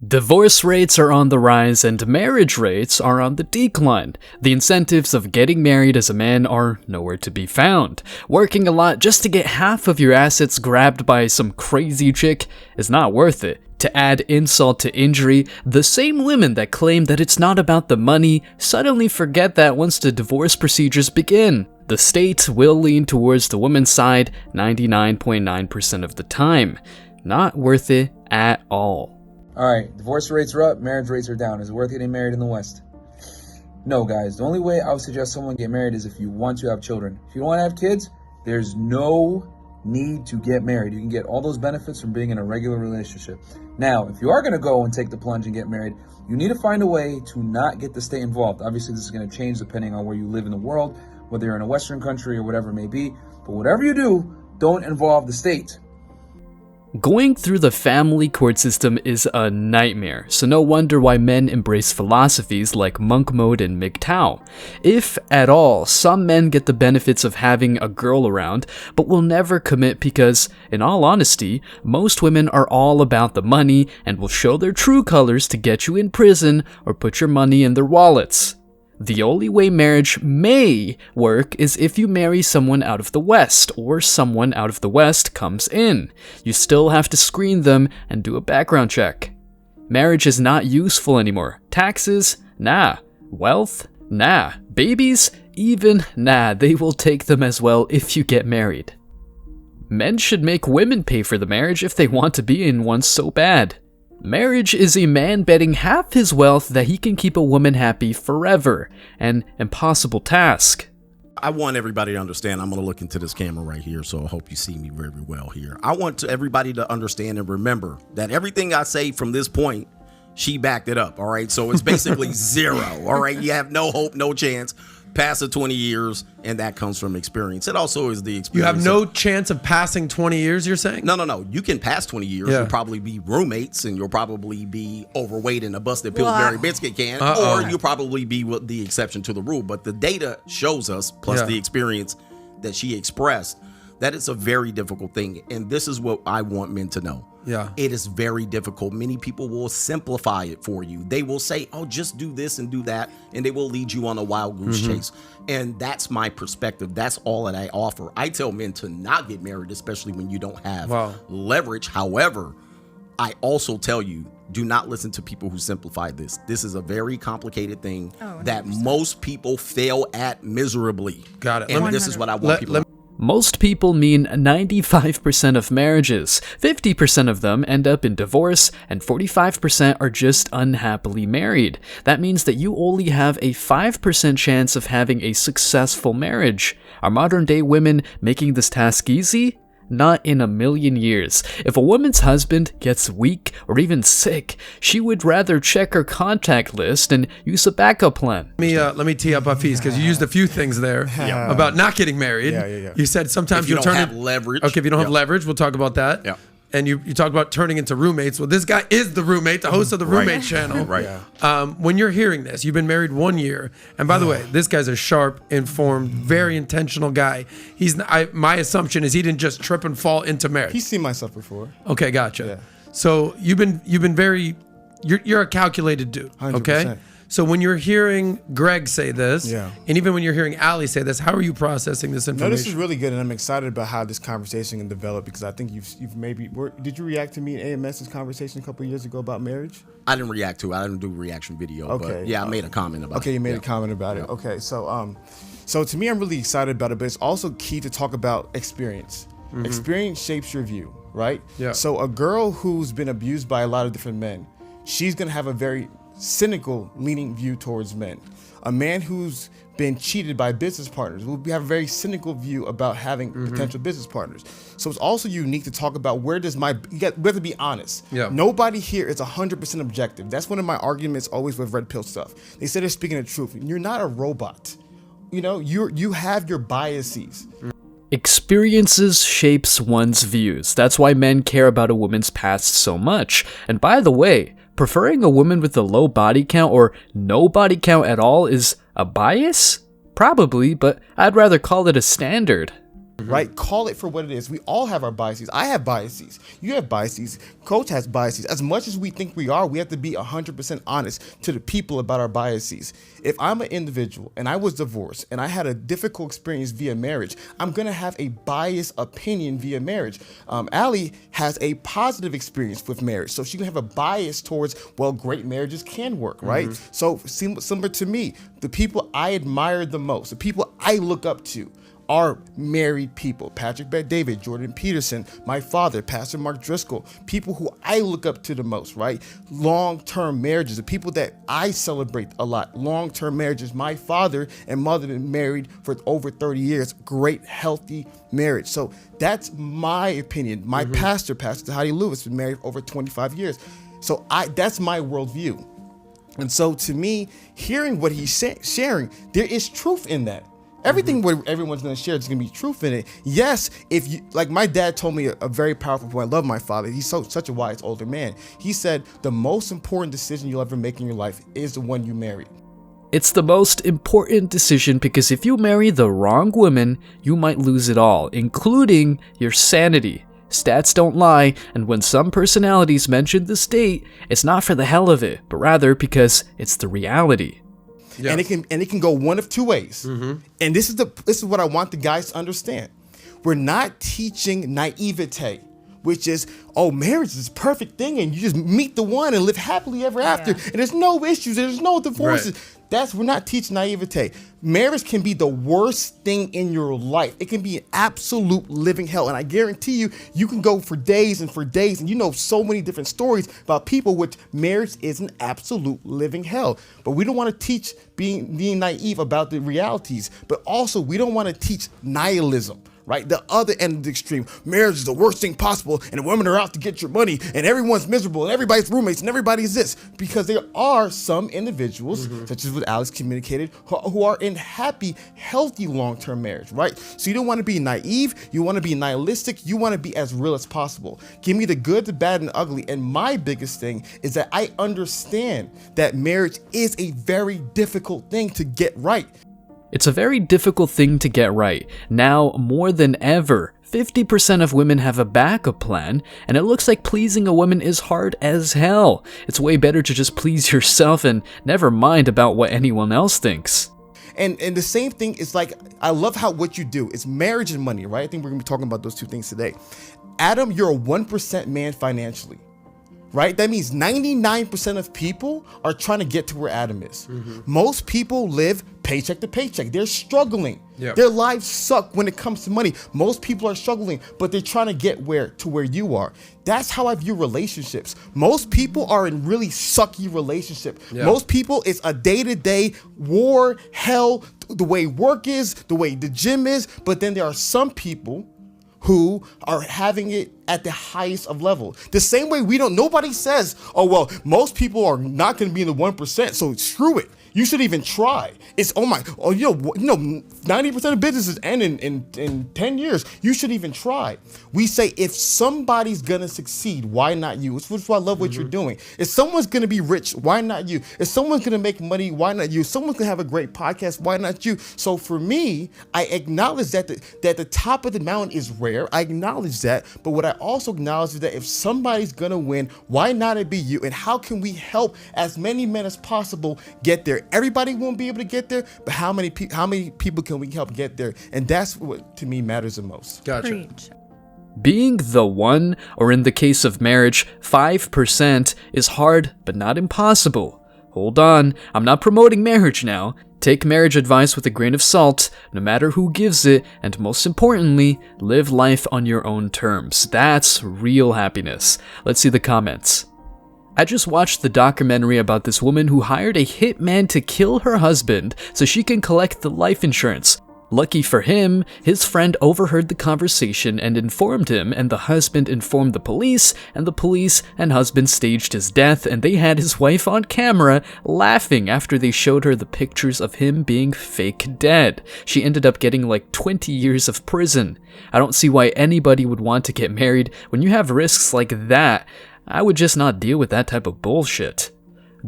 Divorce rates are on the rise and marriage rates are on the decline. The incentives of getting married as a man are nowhere to be found. Working a lot just to get half of your assets grabbed by some crazy chick is not worth it. To add insult to injury, the same women that claim that it's not about the money suddenly forget that once the divorce procedures begin, the state will lean towards the woman's side 99.9% of the time. Not worth it at all. Alright, divorce rates are up, marriage rates are down. Is it worth getting married in the West? No, guys. The only way I would suggest someone get married is if you want to have children. If you don't want to have kids, there's no need to get married. You can get all those benefits from being in a regular relationship. Now, if you are going to go and take the plunge and get married, you need to find a way to not get the state involved. Obviously, this is going to change depending on where you live in the world, whether you're in a Western country or whatever it may be. But whatever you do, don't involve the state. Going through the family court system is a nightmare, so no wonder why men embrace philosophies like monk mode and MGTOW. If at all, some men get the benefits of having a girl around, but will never commit because, in all honesty, most women are all about the money and will show their true colors to get you in prison or put your money in their wallets. The only way marriage may work is if you marry someone out of the West, or someone out of the West comes in. You still have to screen them and do a background check. Marriage is not useful anymore. Taxes? Nah. Wealth? Nah. Babies? Even? Nah. They will take them as well if you get married. Men should make women pay for the marriage if they want to be in one so bad. Marriage is a man betting half his wealth that he can keep a woman happy forever, an impossible task. I want everybody to understand, I'm going to look into this camera right here, so I hope you see me very well here. I want everybody to understand and remember that everything I say from this point, she backed it up, all right? So it's basically zero, all right? You have no hope, no chance. Past the 20 years, and that comes from experience. It also is the experience. You have no chance of passing 20 years, you're saying? No. You can pass 20 years. You'll probably be roommates, and you'll probably be overweight in a busted Pillsbury biscuit can, or you'll probably be the exception to the rule. But the data shows us, plus the experience that she expressed, that it's a very difficult thing. And this is what I want men to know. Yeah. It is very difficult. Many people will simplify it for you. They will say, oh, just do this and do that, and they will lead you on a wild goose chase. And that's my perspective. That's all that I offer. I tell men to not get married, especially when you don't have leverage. However, I also tell you, do not listen to people who simplify this. This is a very complicated thing that most people fail at miserably. Got it. And this is what I want people to know. Most people mean 95% of marriages, 50% of them end up in divorce, and 45% are just unhappily married. That means that you only have a 5% chance of having a successful marriage. Are modern day women making this task easy? Not in a million years. If a woman's husband gets weak or even sick, she would rather check her contact list and use a backup plan. Let me tee up Hafiz, because you used a few things there about not getting married. You said sometimes if you you'll don't turn have leverage. Okay, if you don't have leverage, we'll talk about that. Yeah. And you talk about turning into roommates. Well, this guy is the roommate, the host of the Roommate channel. When you're hearing this, you've been married 1 year. And by the way, this guy's a sharp, informed, very intentional guy. My assumption is he didn't just trip and fall into marriage. He's seen myself before. Okay, gotcha. So you've been very, you're a calculated dude. 100%. Okay? So when you're hearing Greg say this, and even when you're hearing Ali say this, how are you processing this information? No, this is really good, and I'm excited about how this conversation can develop, because I think you've maybe did you react to me and AMS's conversation a couple of years ago about marriage? I didn't react to it. I didn't do a reaction video. But I made a comment about it. Okay, you made a comment about it. Okay, so to me, I'm really excited about it, but it's also key to talk about experience. Experience shapes your view, right? Yeah. So a girl who's been abused by a lot of different men, she's gonna have a very cynical leaning view towards men. A man who's been cheated by business partners will have a very cynical view about having potential business partners. So it's also unique to talk about we have to be honest. Nobody here is 100% objective. That's one of my arguments always with red pill stuff. They say they're speaking the truth. You're not a robot. You know, you have your biases. Experiences shapes one's views. That's why men care about a woman's past so much. And by the way, preferring a woman with a low body count or no body count at all is a bias? Probably, but I'd rather call it a standard. right? Call it for what it is. We all have our biases. I have biases. You have biases. Coach has biases. As much as we think we are, we have to be 100% honest to the people about our biases. If I'm an individual and I was divorced and I had a difficult experience via marriage, I'm going to have a biased opinion via marriage. Allie has a positive experience with marriage, so she can have a bias towards, well, great marriages can work, right? So similar to me, the people I admire the most, the people I look up to, are married people. Patrick Bet-David, Jordan Peterson, my father, Pastor Mark Driscoll, people who I look up to the most, right? Long-term marriages, the people that I celebrate a lot. Long-term marriages. My father and mother been married for over 30 years. Great, healthy marriage. So that's my opinion. My pastor, Pastor Heidi Lewis, been married for over 25 years. So that's my worldview. And so to me, hearing what he's sharing, there is truth in that. Everything what everyone's going to share is going to be truth in it. Yes, if you, like my dad told me a very powerful point. I love my father. He's such a wise older man. He said the most important decision you'll ever make in your life is the one you marry. It's the most important decision because if you marry the wrong woman, you might lose it all, including your sanity. Stats don't lie, and when some personalities mention the state, it's not for the hell of it, but rather because it's the reality. Yeah. And it can go one of two ways. And this is what I want the guys to understand. We're not teaching naivete, which is, oh, marriage is this perfect thing and you just meet the one and live happily ever after. And there's no issues, there's no divorces. Right. We're not teaching naivete. Marriage can be the worst thing in your life. It can be an absolute living hell. And I guarantee you can go for days and you know so many different stories about people which marriage is an absolute living hell. But we don't want to teach being naive about the realities, but also we don't want to teach nihilism. Right? The other end of the extreme. Marriage is the worst thing possible, and the women are out to get your money, and everyone's miserable, and everybody's roommates, and everybody's this. Because there are some individuals, such as what Alex communicated, who are in happy, healthy long-term marriage, right? So you don't want to be naive, you want to be nihilistic, you want to be as real as possible. Give me the good, the bad, and the ugly. And my biggest thing is that I understand that marriage is a very difficult thing to get right. It's a very difficult thing to get right. Now, more than ever, 50% of women have a backup plan, and it looks like pleasing a woman is hard as hell. It's way better to just please yourself and never mind about what anyone else thinks. And the same thing is like, I love how what you do is marriage and money, right? I think we're gonna be talking about those two things today. Adam, you're a 1% man financially. Right? That means 99% of people are trying to get to where Adam is. Most people live paycheck to paycheck. They're struggling. Yep. Their lives suck when it comes to money. Most people are struggling, but they're trying to get to where you are. That's how I view relationships. Most people are in really sucky relationship. Yeah. Most people, it's a day-to-day war, hell, the way work is, the way the gym is. But then there are some people who are having it at the highest of level. The same way nobody says, oh, well, most people are not going to be in the 1%, so screw it. You should even try. It's, you know, 90% of businesses end in 10 years. You should even try. We say, if somebody's going to succeed, why not you? Which is why I love what you're doing. If someone's going to be rich, why not you? If someone's going to make money, why not you? If someone's going to have a great podcast, why not you? So for me, I acknowledge that the top of the mountain is rare. I acknowledge that. But what I also acknowledge is that if somebody's going to win, why not it be you? And how can we help as many men as possible get there? Everybody won't be able to get there, but how many people can we help get there? And that's what, to me, matters the most. Gotcha. Preach. Being the one, or in the case of marriage, 5%, is hard but not impossible. Hold on, I'm not promoting marriage now. Take marriage advice with a grain of salt, no matter who gives it, and most importantly, live life on your own terms. That's real happiness. Let's see the comments. I just watched the documentary about this woman who hired a hitman to kill her husband so she can collect the life insurance. Lucky for him, his friend overheard the conversation and informed him, and the husband informed the police, and the police and husband staged his death, and they had his wife on camera laughing after they showed her the pictures of him being fake dead. She ended up getting like 20 years of prison. I don't see why anybody would want to get married when you have risks like that. I would just not deal with that type of bullshit.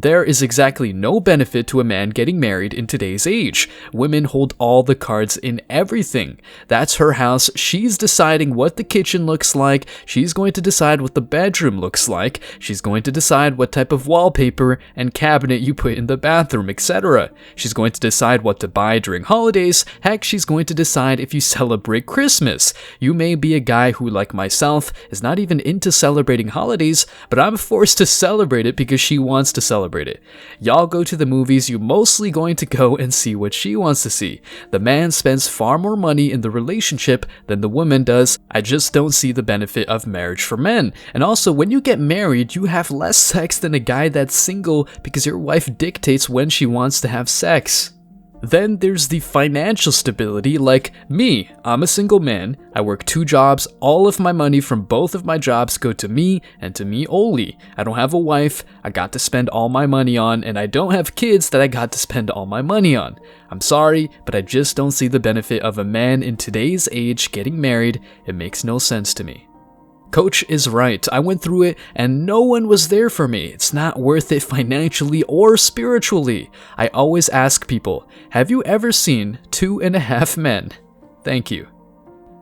There is exactly no benefit to a man getting married in today's age. Women hold all the cards in everything. That's her house. She's deciding what the kitchen looks like. She's going to decide what the bedroom looks like. She's going to decide what type of wallpaper and cabinet you put in the bathroom, etc. She's going to decide what to buy during holidays. Heck, she's going to decide if you celebrate Christmas. You may be a guy who, like myself, is not even into celebrating holidays, but I'm forced to celebrate it because she wants to celebrate it. Y'all go to the movies, you're mostly going to go and see what she wants to see. The man spends far more money in the relationship than the woman does. I just don't see the benefit of marriage for men. And also, when you get married, you have less sex than a guy that's single because your wife dictates when she wants to have sex. Then there's the financial stability, like me. I'm a single man, I work 2 jobs, all of my money from both of my jobs go to me and to me only. I don't have a wife I got to spend all my money on, and I don't have kids that I got to spend all my money on. I'm sorry, but I just don't see the benefit of a man in today's age getting married. It makes no sense to me. Coach is right. I went through it and no one was there for me. It's not worth it financially or spiritually. I always ask people, have you ever seen 2.5 men? Thank you.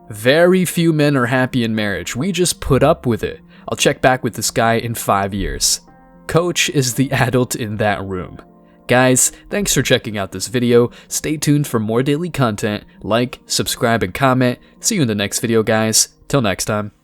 Very few men are happy in marriage. We just put up with it. I'll check back with this guy in 5 years. Coach is the adult in that room. Guys, thanks for checking out this video. Stay tuned for more daily content. Like, subscribe, and comment. See you in the next video, guys. Till next time.